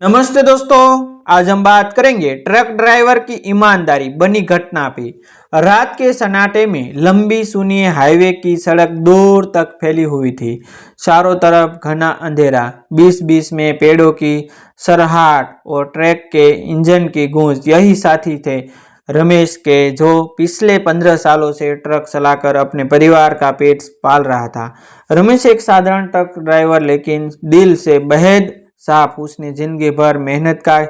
नमस्ते दोस्तों, आज हम बात करेंगे ट्रक ड्राइवर की ईमानदारी बनी घटना पे। रात के सन्नाटे में लंबी सुनी हाईवे की सड़क दूर तक फैली हुई थी। चारों तरफ घना अंधेरा, बीच बीच में पेड़ों की सरहाट और ट्रक के इंजन की गूंज यही साथी थे रमेश के, जो पिछले 15 सालों से ट्रक चलाकर अपने परिवार का पेट पाल रहा था। रमेश एक साधारण ट्रक ड्राइवर, लेकिन दिल से बेहद साफ। उसने जिंदगी भर मेहनत का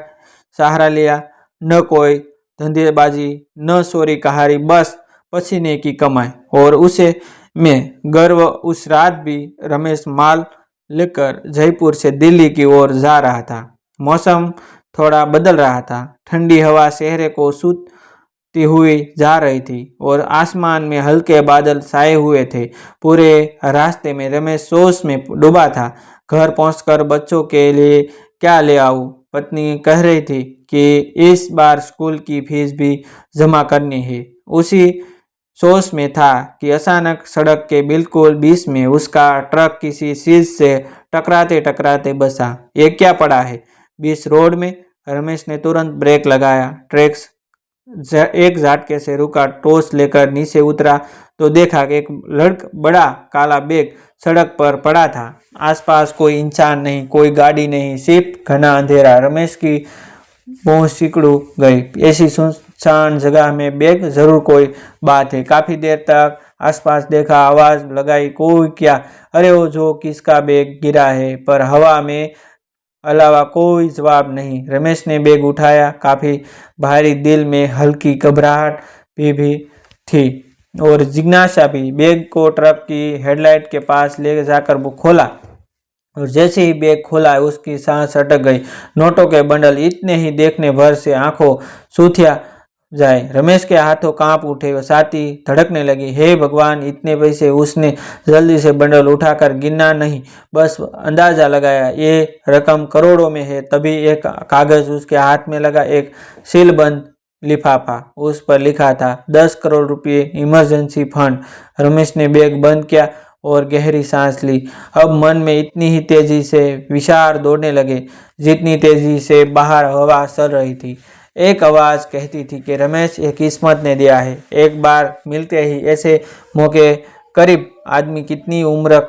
सहारा लिया, न कोई धंधेबाजी, न चोरी कहारी, बस पसीने की कमाई। और उसे में गर्व। उस रात भी रमेश माल लेकर जयपुर से दिल्ली की ओर जा रहा था। मौसम थोड़ा बदल रहा था, ठंडी हवा शहर को सूती हुई जा रही थी और आसमान में हल्के बादल छाए हुए थे। पूरे रास्ते में रमेश सोच में डूबा था। घर पहुंचकर बच्चों के लिए क्या ले आऊं? पत्नी कह रही थी कि इस बार स्कूल की फीस भी जमा करनी है। उसी सोच में था कि अचानक सड़क के बिल्कुल बीच में उसका ट्रक किसी चीज से टकराते टकराते बसा। ये क्या पड़ा है बीच रोड में? रमेश ने तुरंत ब्रेक लगाया। ट्रक एक झटके से रुका। टॉर्च लेकर नीचे उतरा तो देखा कि एक बड़ा काला बैग सड़क पर पड़ा था। आसपास कोई इंसान नहीं, कोई गाड़ी नहीं, सिर्फ घना अंधेरा। रमेश की भौं सिकुड़ गई। ऐसी सुनसान जगह में बैग, जरूर कोई बात है। काफी देर तक आसपास देखा, आवाज लगाई, कोई क्या? अरे वो जो किसका बैग गिरा है? पर हवा में अलावा कोई जवाब नहीं। रमेश ने बैग उठाया, काफी भारी, दिल में हल्की घबराहट भी थी और जिज्ञासा भी। बैग को ट्रक की हेडलाइट के पास ले जाकर वो खोला और जैसे ही बैग खोला उसकी सांस अटक गई। नोटों के बंडल, इतने ही देखने भर से आंखों सूथिया जाए। रमेश के हाथों कांप उठे, छाती धड़कने लगी। हे भगवान, इतने पैसे! उसने जल्दी से बंडल उठाकर गिना नहीं, बस अंदाजा लगाया, ये रकम करोड़ों में है। तभी एक कागज उसके हाथ में लगा, एक सीलबंद लिफाफा। उस पर लिखा था 10 करोड़ रुपये इमरजेंसी फंड। रमेश ने बैग बंद किया और गहरी सांस ली। अब मन में इतनी ही तेजी से विचार दौड़ने लगे जितनी तेजी से बाहर हवा चल रही थी। एक आवाज कहती थी कि रमेश, ये किस्मत ने दिया है। एक बार मिलते ही ऐसे मौके करीब आदमी कितनी उम्र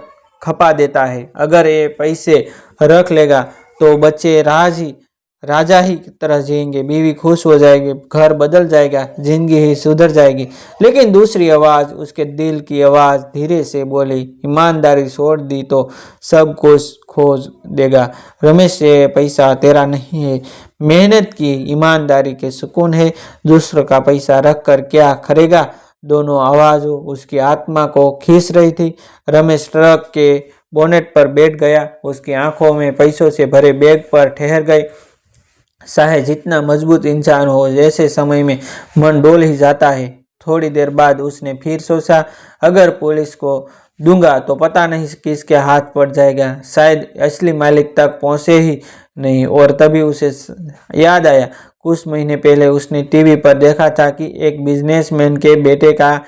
खपा देता है। अगर ये पैसे रख लेगा तो बच्चे राजा ही की तरह जिएंगे, बीवी खुश हो जाएगी, घर बदल जाएगा, जिंदगी ही सुधर जाएगी। लेकिन दूसरी आवाज, उसके दिल की आवाज, धीरे से बोली, ईमानदारी छोड़ दी तो सब कुछ खोज देगा। रमेश, ये पैसा तेरा नहीं है, मेहनत की ईमानदारी के सुकून है। दूसरों का पैसा रख कर क्या करेगा? दोनों आवाजों उसकी आत्मा को खींच रही थी। रमेश ट्रक के बोनेट पर बैठ गया। उसकी आंखों में पैसों से भरे बैग पर ठहर गए। चाहे जितना मजबूत इंसान हो, ऐसे समय में मन डोल ही जाता है। थोड़ी देर बाद उसने फिर सोचा, अगर पुलिस को दूंगा तो पता नहीं किसके हाथ पड़ जाएगा, शायद असली मालिक तक पहुंचे ही नहीं। और तभी उसे याद आया, कुछ महीने पहले उसने टीवी पर देखा था कि एक बिजनेसमैन के बेटे का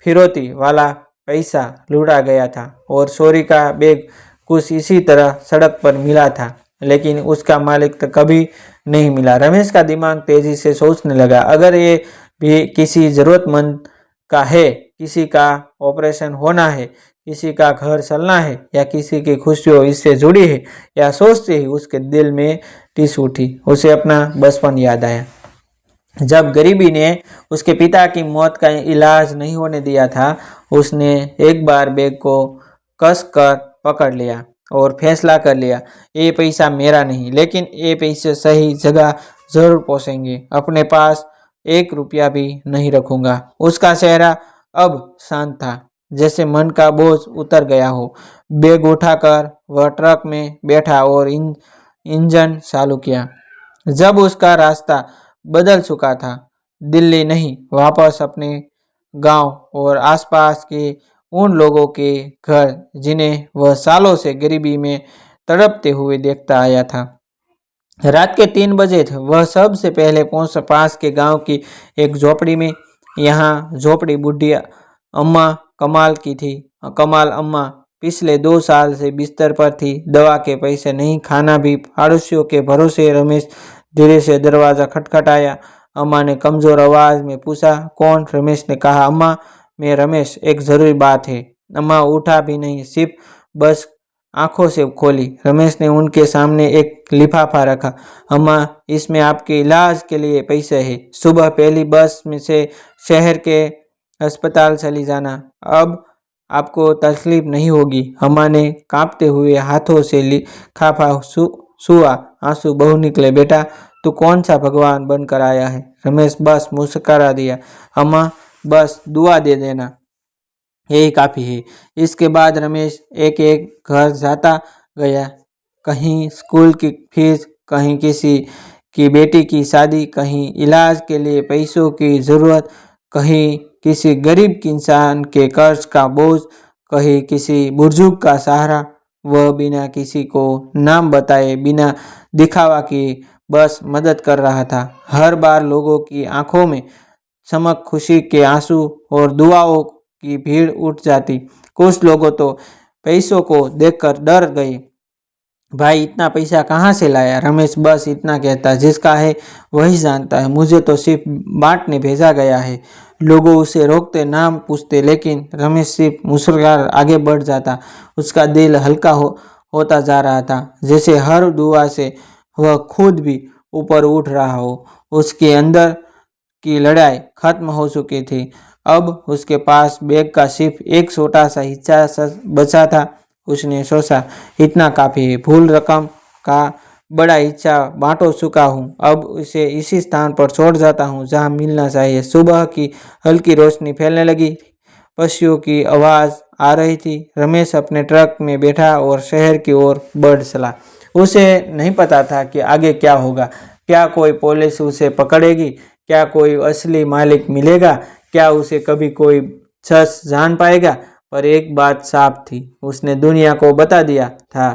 फिरौती वाला पैसा लूटा गया था और चोरी का बैग कुछ इसी तरह सड़क पर मिला था, लेकिन उसका मालिक तो कभी नहीं मिला। रमेश का दिमाग तेजी से सोचने लगा, अगर ये भी किसी जरूरतमंद का है, किसी का ऑपरेशन होना है, किसी का घर चलना है, या किसी की खुशियों इससे जुड़ी है, या सोचते ही उसके दिल में टीस उठी। उसे अपना बचपन याद आया, जब गरीबी ने उसके पिता की मौत का इलाज नहीं होने दिया था। उसने एक बार बैग को कस कर पकड़ लिया और फैसला कर लिया, ये पैसा मेरा नहीं, लेकिन ये पैसे सही जगह जरूर पहुंचेंगे। अपने पास 1 रुपया भी नहीं रखूंगा। उसका चेहरा अब शांत था, जैसे मन का बोझ उतर गया हो। बैग उठाकर वह ट्रक में बैठा और इंजन चालू किया। जब उसका रास्ता बदल चुका था, दिल्ली नहीं, वापस अपने गांव और आसपास के उन लोगों के घर जिन्हें वह सालों से गरीबी में तड़पते हुए देखता आया था। रात के 3 बजे थे। वह सबसे पहले पहुंचा पास के गांव की एक झोपड़ी में। यहाँ झोपड़ी बुढ़ी अम्मा कमाल की थी। कमाल अम्मा पिछले 2 साल से बिस्तर पर थी, दवा के पैसे नहीं, खाना भी पड़ोसियों के भरोसे। रमेश धीरे से दरवाजा खटखटाया। अम्मा ने कमजोर आवाज में पूछा, कौन? रमेश ने कहा, अम्मा, मैं रमेश, एक जरूरी बात है। अम्मा उठा भी नहीं, सिर्फ बस आंखों से खोली। रमेश ने उनके सामने एक लिफाफा रखा। अम्मा, इसमें आपके इलाज के लिए पैसे हैं। सुबह पहली बस में से शहर के अस्पताल चली जाना। अब आपको तकलीफ नहीं होगी। अम्मा ने कांपते हुए हाथों से लिफाफा छुआ। आंसू बहू निकले। बेटा, तू कौन सा भगवान बनकर आया है? रमेश बस मुस्कुरा दिया। अम्मा, बस दुआ दे देना, यही काफ़ी है। इसके बाद रमेश एक एक घर जाता गया। कहीं स्कूल की फीस, कहीं किसी की बेटी की शादी, कहीं इलाज के लिए पैसों की ज़रूरत, कहीं किसी गरीब इंसान के कर्ज का बोझ, कहीं किसी बुजुर्ग का सहारा। वह बिना किसी को नाम बताए, बिना दिखावा की बस मदद कर रहा था। हर बार लोगों की आंखों में चमक, खुशी के आंसू और दुआओं की भीड़ उठ जाती। कुछ लोगों तो पैसों को देखकर डर गए। भाई, इतना पैसा कहाँ से लाया? रमेश बस इतना कहता, जिसका है वही जानता है, मुझे तो सिर्फ बांटने भेजा गया है। लोगों उसे रोकते, नाम पूछते, लेकिन रमेश सिर्फ मुस्कुराकर आगे बढ़ जाता। उसका दिल हल्का होता जा रहा था, जैसे हर दुआ से वह खुद भी ऊपर उठ रहा हो। उसके अंदर की लड़ाई खत्म हो चुकी थी। अब उसके पास बैग का सिर्फ एक छोटा सा हिस्सा बचा था। उसने सोचा, इतना काफ़ी है, भूल रकम का बड़ा हिस्सा बांटो चुका हूँ। अब उसे इसी स्थान पर छोड़ जाता हूँ जहाँ मिलना चाहिए। सुबह की हल्की रोशनी फैलने लगी। पक्षियों की आवाज़ आ रही थी। रमेश अपने ट्रक में बैठा और शहर की ओर बढ़ चला। उसे नहीं पता था कि आगे क्या होगा। क्या कोई पुलिस उसे पकड़ेगी? क्या कोई असली मालिक मिलेगा? क्या उसे कभी कोई शख्स जान पाएगा? पर एक बात साफ थी, उसने दुनिया को बता दिया था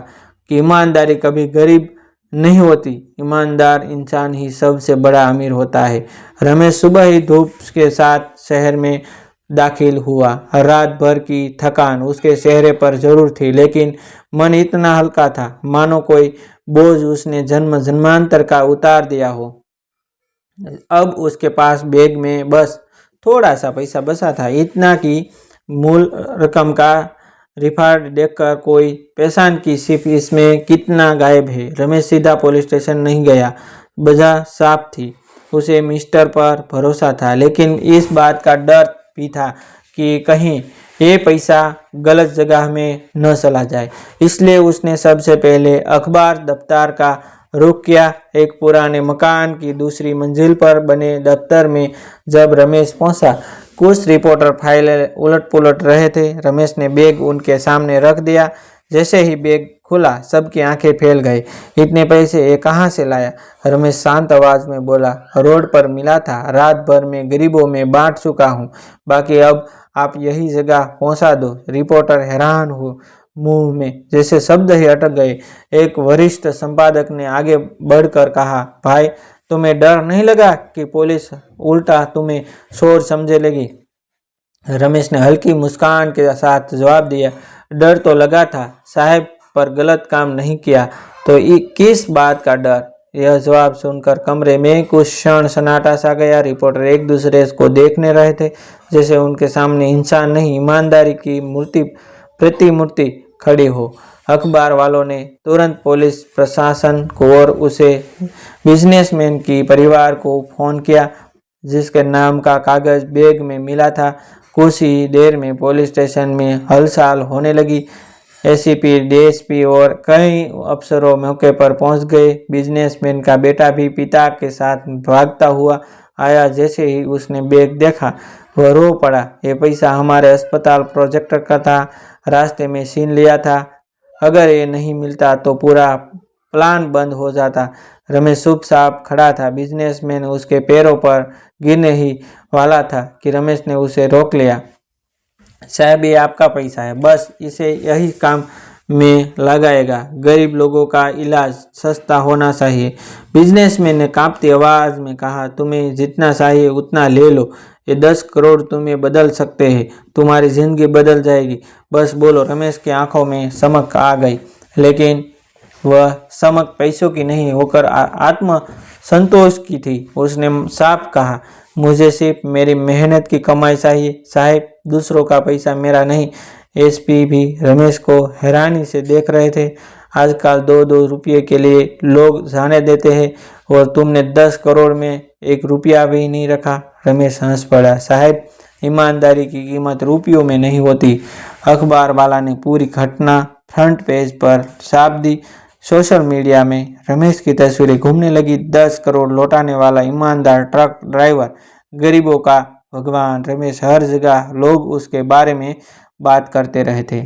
कि ईमानदारी कभी गरीब नहीं होती। ईमानदार इंसान ही सबसे बड़ा अमीर होता है। रमेश सुबह ही धूप के साथ शहर में दाखिल हुआ। रात भर की थकान उसके चेहरे पर जरूर थी, लेकिन मन इतना हल्का था मानो कोई बोझ उसने जन्म जन्मांतर का उतार दिया हो। अब उसके पास बैग में बस थोड़ा सा पैसा बचा था, इतना कि मूल रकम का रिफंड देखकर कोई पहचान की, सिर्फ इसमें कितना गायब है। रमेश सीधा पुलिस स्टेशन नहीं गया। वजह साफ थी, उसे मिस्टर पर भरोसा था, लेकिन इस बात का डर भी था कि कहीं ये पैसा गलत जगह में न चला जाए। इसलिए उसने सबसे पहले अखबार दफ्तर का रुख किया। एक पुराने मकान की दूसरी मंजिल पर बने दफ्तर में जब रमेश पहुंचा, कुछ रिपोर्टर फाइलें उलट पुलट रहे थे। रमेश ने बैग उनके सामने रख दिया। जैसे ही बैग खुला, सबकी आंखें फैल गई। इतने पैसे ये कहाँ से लाया? रमेश शांत आवाज में बोला, रोड पर मिला था, रात भर में गरीबों में बांट चुका हूँ, बाकी अब आप यही जगह पहुंचा दो। रिपोर्टर हैरान हो, मुंह में जैसे शब्द ही अटक गए। एक वरिष्ठ संपादक ने आगे बढ़कर कहा, भाई, तुम्हें डर नहीं लगा कि पुलिस उल्टा तुम्हें चोर समझे लेगी? रमेश ने हल्की मुस्कान के साथ जवाब दिया, डर तो लगा था साहब, पर गलत काम नहीं किया तो किस बात का डर? यह जवाब सुनकर कमरे में कुछ क्षण सन्नाटा सा गया। रिपोर्टर एक दूसरे को देखने रहे थे, जैसे उनके सामने इंसान नहीं, ईमानदारी की मूर्ति प्रतिमूर्ति खड़ी हो। अखबार वालों ने तुरंत पुलिस प्रशासन को और उसे बिजनेसमैन की परिवार को फोन किया, जिसके नाम का कागज बैग में मिला था। कुछ ही देर में पुलिस स्टेशन में हलचल होने लगी। एसीपी, डीएसपी और कई अफसरों मौके पर पहुंच गए। बिजनेसमैन का बेटा भी पिता के साथ भागता हुआ आया। जैसे ही उसने बैग देखा, वह रो पड़ा। ये पैसा हमारे अस्पताल प्रोजेक्ट का था, रास्ते में छीन लिया था। अगर ये नहीं मिलता तो पूरा प्लान बंद हो जाता। रमेश चुपचाप खड़ा था। बिजनेसमैन उसके पैरों पर गिरने ही वाला था कि रमेश ने उसे रोक लिया। साहब, ये आपका पैसा है, बस इसे यही काम में लगाएगा। गरीब लोगों का इलाज सस्ता होना चाहिए। बिजनेसमैन ने कांपती आवाज में कहा, तुम्हें जितना चाहिए उतना ले लो। ये 10 करोड़ तुम्हें बदल सकते हैं, तुम्हारी जिंदगी बदल जाएगी। बस बोलो। रमेश की आंखों में चमक आ गई, लेकिन वह चमक पैसों की नहीं होकर आत्म संतोष की थी। उसने साफ कहा, मुझे सिर्फ मेरी मेहनत की कमाई चाहिए साहब, दूसरों का पैसा मेरा नहीं। एसपी भी रमेश को हैरानी से देख रहे थे। आजकल 2-2 रुपये के लिए लोग जाने देते हैं और तुमने 10 करोड़ में 1 रुपया भी नहीं रखा। रमेश हंस पड़ा। साहब, ईमानदारी की कीमत रुपयों में नहीं होती। अखबार वाला ने पूरी घटना फ्रंट पेज पर छाप दी। सोशल मीडिया में रमेश की तस्वीरें घूमने लगी। 10 करोड़ लौटाने वाला ईमानदार ट्रक ड्राइवर, गरीबों का भगवान। रमेश हर जगह लोग उसके बारे में बात करते रहे थे।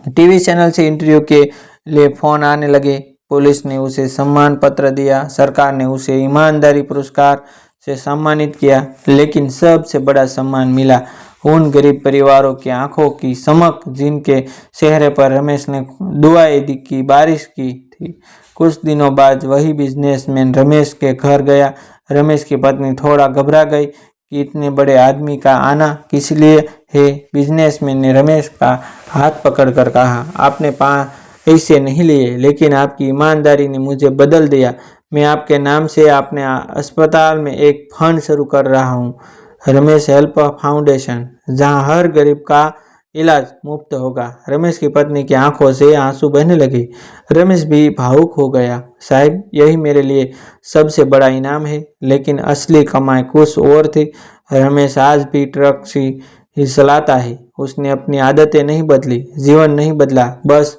टीवी चैनल से इंटरव्यू के लिए फोन आने लगे। पुलिस ने उसे सम्मान पत्र दिया, सरकार ने उसे ईमानदारी पुरस्कार से सम्मानित किया, लेकिन सबसे बड़ा सम्मान मिला उन गरीब परिवारों की आंखों की चमक जिनके चेहरे पर रमेश ने दुआएं की बारिश की थी। कुछ दिनों बाद वही बिजनेसमैन रमेश के घर गया। रमेश की पत्नी थोड़ा घबरा गई कि इतने बड़े आदमी का आना किस लिए है। बिजनेसमैन ने रमेश का हाथ पकड़कर कहा, आपने पैसे नहीं लिए, लेकिन आपकी ईमानदारी ने मुझे बदल दिया। मैं आपके नाम से अपने अस्पताल में एक फंड शुरू कर रहा हूँ, रमेश हेल्प फाउंडेशन, जहां हर गरीब का इलाज मुफ्त होगा। रमेश की पत्नी की आंखों से आंसू बहने लगे। रमेश भी भावुक हो गया। साहब, यही मेरे लिए सबसे बड़ा इनाम है, लेकिन असली कमाई कुछ और थी। रमेश आज भी ट्रक ही चलाता है। उसने अपनी आदतें नहीं बदली, जीवन नहीं बदला। बस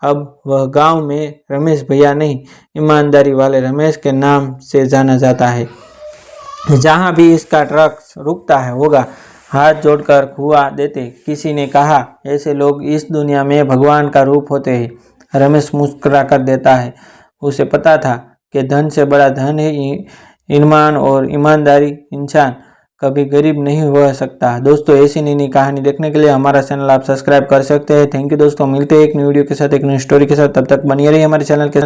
अब वह गांव में रमेश भैया नहीं, ईमानदारी वाले रमेश के नाम से जाना जाता है। जहां भी इसका ट्रक रुकता है होगा हाथ जोड़कर खुआ देते। किसी ने कहा, ऐसे लोग इस दुनिया में भगवान का रूप होते हैं। रमेश मुस्कुरा कर देता है। उसे पता था कि धन से बड़ा धन है ईमान और ईमानदारी। इंसान कभी गरीब नहीं हो सकता। दोस्तों, ऐसी नई कहानी देखने के लिए हमारा चैनल आप सब्सक्राइब कर सकते हैं। थैंक यू दोस्तों, मिलते हैं एक न्यू वीडियो के साथ, एक न्यू स्टोरी के साथ। तब तक बनिए रहिए हमारे चैनल के साथ।